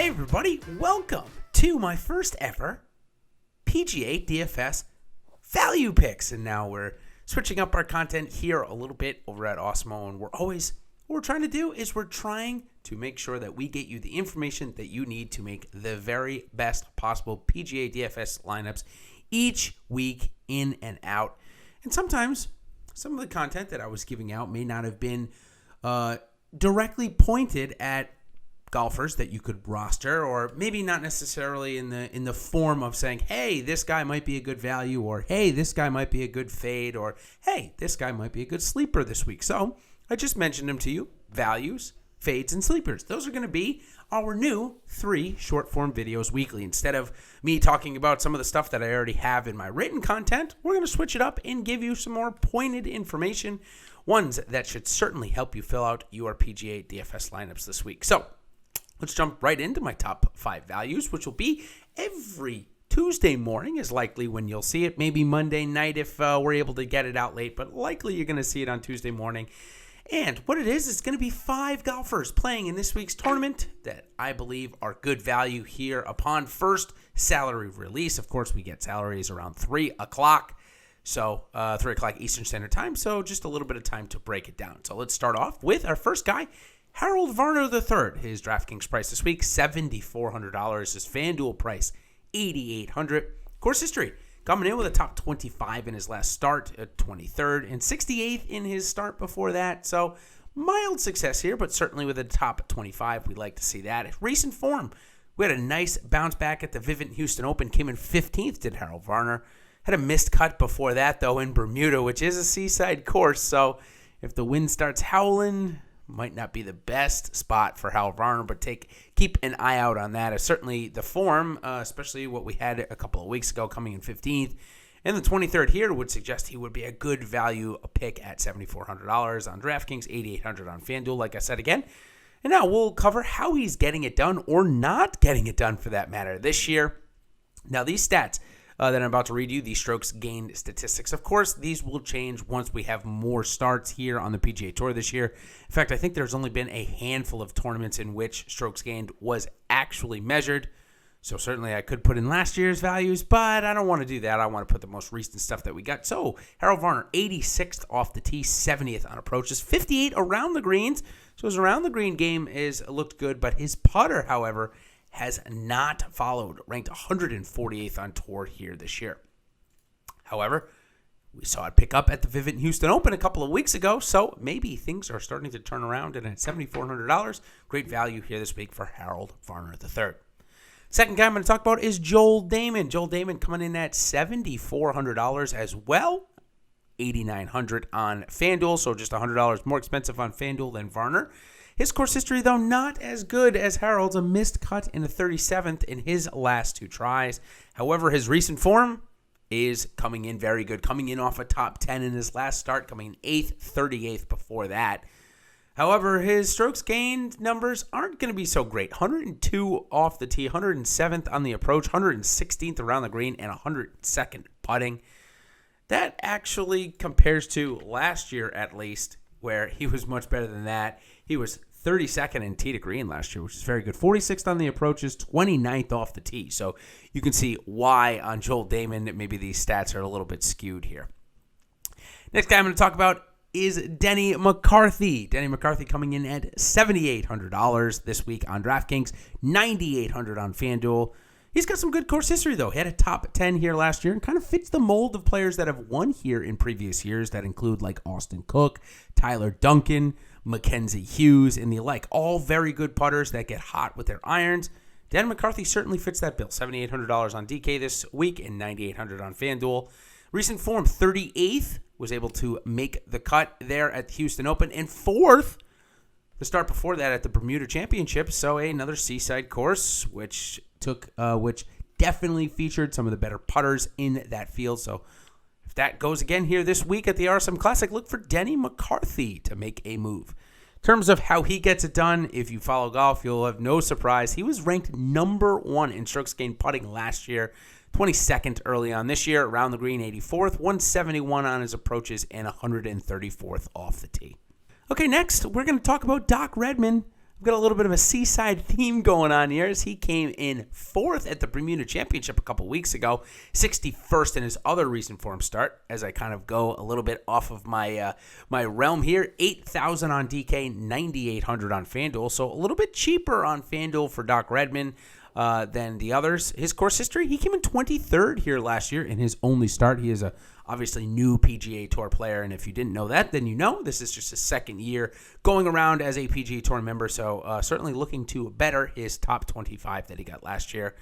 Hey everybody, welcome to my first ever PGA DFS value picks. And now we're switching up our content here a little bit over at Awesemo, and what we're trying to do is we're trying to make sure that we get you the information that you need to make the very best possible PGA DFS lineups each week in and out. And sometimes some of the content that I was giving out may not have been directly pointed at golfers that you could roster, or maybe not necessarily in the form of saying, hey, this guy might be a good value, or hey, this guy might be a good fade, or hey, this guy might be a good sleeper this week. So I just mentioned them to you: values, fades, and sleepers. Those are going to be our new 3 short form videos weekly. Instead of me talking about some of the stuff that I already have in my written content, we're going to switch it up and give you some more pointed information, ones that should certainly help you fill out your PGA DFS lineups this week. So let's jump right into my top 5 values, which will be every Tuesday morning is likely when you'll see it. Maybe Monday night if we're able to get it out late, but likely you're going to see it on Tuesday morning. And what it is, it's going to be 5 golfers playing in this week's tournament that I believe are good value here upon first salary release. Of course, we get salaries around 3 o'clock. So 3 o'clock Eastern Standard Time. So just a little bit of time to break it down. So let's start off with our first guy, Varner III. His DraftKings price this week, $7,400. His FanDuel price, $8,800. Course history, coming in with a top 25 in his last start at 23rd and 68th in his start before that. So mild success here, but certainly with a top 25, we'd like to see that. Recent form, we had a nice bounce back at the Vivint Houston Open, came in 15th, did Harold Varner. Had a missed cut before that, though, in Bermuda, which is a seaside course. So if the wind starts howling, might not be the best spot for Harold Varner, but keep an eye out on that. Certainly the form, especially what we had a couple of weeks ago coming in 15th, and the 23rd here would suggest he would be a good value pick at $7,400 on DraftKings, $8,800 on FanDuel, like I said again. And now we'll cover how he's getting it done, or not getting it done for that matter, this year. Now these stats that I'm about to read you, the strokes gained statistics. Of course, these will change once we have more starts here on the PGA Tour this year. In fact, I think there's only been a handful of tournaments in which strokes gained was actually measured. So certainly I could put in last year's values, but I don't want to do that. I want to put the most recent stuff that we got. So Harold Varner, 86th off the tee, 70th on approaches, 58 around the greens. So his around the green game looked good, but his putter, however, has not followed, ranked 148th on tour here this year. However, we saw it pick up at the Vivint Houston Open a couple of weeks ago, so maybe things are starting to turn around, and at $7,400, great value here this week for Harold Varner III. Second guy I'm going to talk about is Joel Dahmen. Joel Dahmen coming in at $7,400 as well, $8,900 on FanDuel, so just $100 more expensive on FanDuel than Varner. His course history, though, not as good as Harold's, a missed cut in the 37th in his last 2 tries. However, his recent form is coming in very good, coming in off a top 10 in his last start, coming in 8th, 38th before that. However, his strokes gained numbers aren't going to be so great. 102 off the tee, 107th on the approach, 116th around the green, and 102nd putting. That actually compares to last year, at least, where he was much better than that. He was 32nd in tee to green last year, which is very good. 46th on the approaches, 29th off the tee. So you can see why on Joel Dahmen maybe these stats are a little bit skewed here. Next guy I'm going to talk about is Denny McCarthy. Denny McCarthy coming in at $7,800 this week on DraftKings, $9,800 on FanDuel. He's got some good course history, though. He had a top 10 here last year and kind of fits the mold of players that have won here in previous years that include like Austin Cook, Tyler Duncan, Mackenzie Hughes, and the like. All very good putters that get hot with their irons. Denny McCarthy certainly fits that bill. $7,800 on DK this week and $9,800 on FanDuel. Recent form, 38th, was able to make the cut there at the Houston Open, and 4th the start before that at the Bermuda Championship. So another seaside course, which definitely featured some of the better putters in that field. So if that goes again here this week at the RSM Classic, look for Denny McCarthy to make a move. In terms of how he gets it done, if you follow golf, you'll have no surprise. He was ranked number 1 in strokes gained putting last year, 22nd early on this year, around the green, 84th, 171 on his approaches, and 134th off the tee. Okay, next, we're going to talk about Redman. We've got a little bit of a seaside theme going on here as he came in 4th at the Bermuda Championship a couple weeks ago, 61st in his other recent form start. As I kind of go a little bit off of my my realm here, 8,000 on DK, 9,800 on FanDuel, so a little bit cheaper on FanDuel for Doc Redman than the others. His course history, he came in 23rd here last year in his only start. He is a obviously new PGA Tour player, and if you didn't know that, then you know this is just his second year going around as a PGA Tour member, so certainly looking to better his top 25 that he got last year.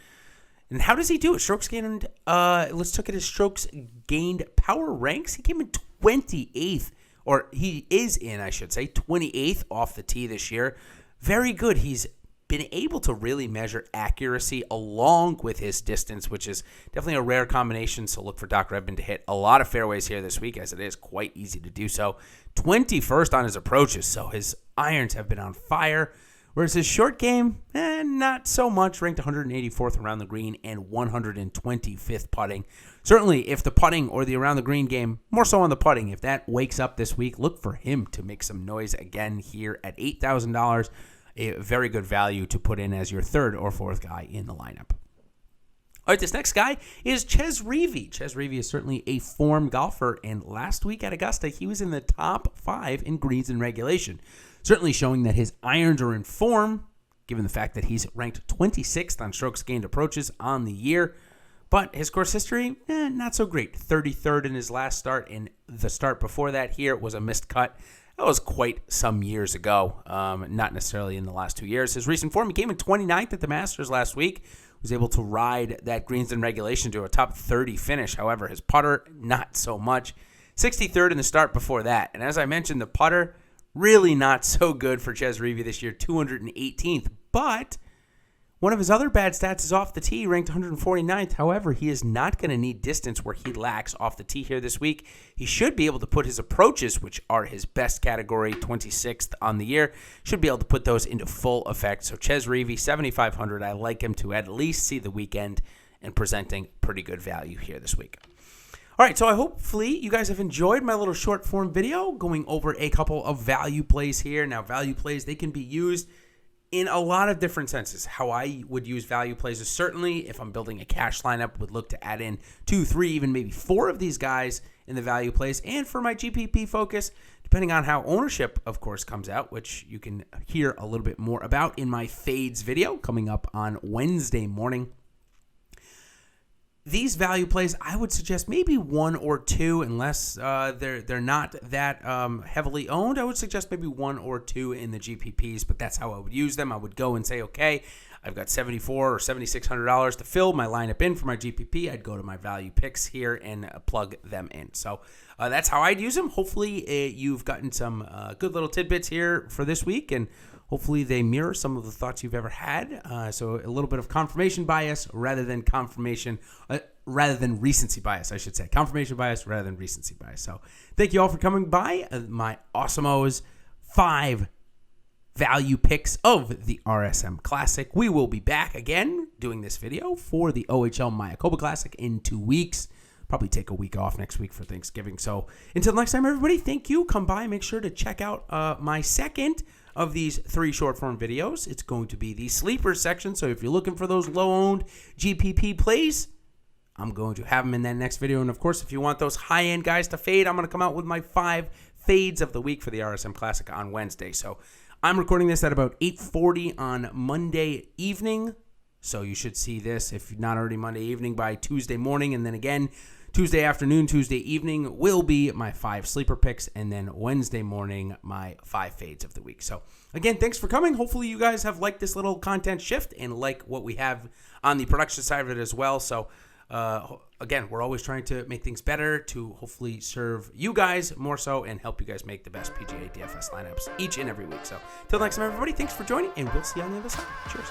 And how does he do it? Strokes gained, let's look at his strokes gained power ranks. He came in 28th, or he is in, I should say, 28th off the tee this year. Very good. He's been able to really measure accuracy along with his distance, which is definitely a rare combination. So look for Doc Redman to hit a lot of fairways here this week, as it is quite easy to do so. 21st on his approaches, so his irons have been on fire, whereas his short game, not so much, ranked 184th around the green and 125th putting. Certainly, if the putting or the around the green game, more so on the putting, if that wakes up this week, look for him to make some noise again here at $8,000. A very good value to put in as your third or fourth guy in the lineup. All right, this next guy is Chez Reavie. Chez Reavie is certainly a form golfer, and last week at Augusta, he was in the top 5 in greens in regulation, certainly showing that his irons are in form, given the fact that he's ranked 26th on strokes gained approaches on the year. But his course history, not so great. 33rd in his last start, and the start before that here was a missed cut. That was quite some years ago, not necessarily in the last 2 years. His recent form, he came in 29th at the Masters last week, was able to ride that greens in regulation to a top 30 finish. However, his putter, not so much. 63rd in the start before that. And as I mentioned, the putter, really not so good for Chez Reavie this year, 218th. But one of his other bad stats is off the tee, ranked 149th. However, he is not going to need distance where he lacks off the tee here this week. He should be able to put his approaches, which are his best category, 26th on the year, should be able to put those into full effect. So Chez Reavie, 7,500. I like him to at least see the weekend and presenting pretty good value here this week. All right, so I hopefully you guys have enjoyed my little short form video going over a couple of value plays here. Now, value plays, they can be used in a lot of different senses. How I would use value plays is certainly if I'm building a cash lineup, would look to add in 2, 3, even maybe 4 of these guys in the value plays. And for my GPP focus, depending on how ownership, of course, comes out, which you can hear a little bit more about in my fades video coming up on Wednesday morning. These value plays, I would suggest maybe 1 or 2, unless they're not that heavily owned. I would suggest maybe 1 or 2 in the GPPs, but that's how I would use them. I would go and say, okay, I've got $7,400 or $7,600 to fill my lineup in for my GPP. I'd go to my value picks here and plug them in. So that's how I'd use them. Hopefully you've gotten some good little tidbits here for this week, and hopefully they mirror some of the thoughts you've ever had. So a little bit of confirmation bias rather than recency bias, I should say. Confirmation bias rather than recency bias. So thank you all for coming by. My Awesemo's 5 value picks of the RSM Classic. We will be back again doing this video for the OHL Mayakoba Classic in 2 weeks. Probably take a week off next week for Thanksgiving. So until next time, everybody, thank you. Come by. Make sure to check out my second of these 3 short form videos. It's going to be the sleepers section. So if you're looking for those low-owned GPP plays, I'm going to have them in that next video. And of course, if you want those high-end guys to fade, I'm going to come out with my 5 fades of the week for the RSM Classic on Wednesday. So I'm recording this at about 8:40 on Monday evening. So you should see this, if not already Monday evening, by Tuesday morning. And then again, Tuesday afternoon, Tuesday evening will be my 5 sleeper picks, and then Wednesday morning, my 5 fades of the week. So again, thanks for coming. Hopefully you guys have liked this little content shift and like what we have on the production side of it as well. So again, we're always trying to make things better to hopefully serve you guys more so and help you guys make the best PGA DFS lineups each and every week. So till next time, everybody, thanks for joining, and we'll see you on the other side. Cheers.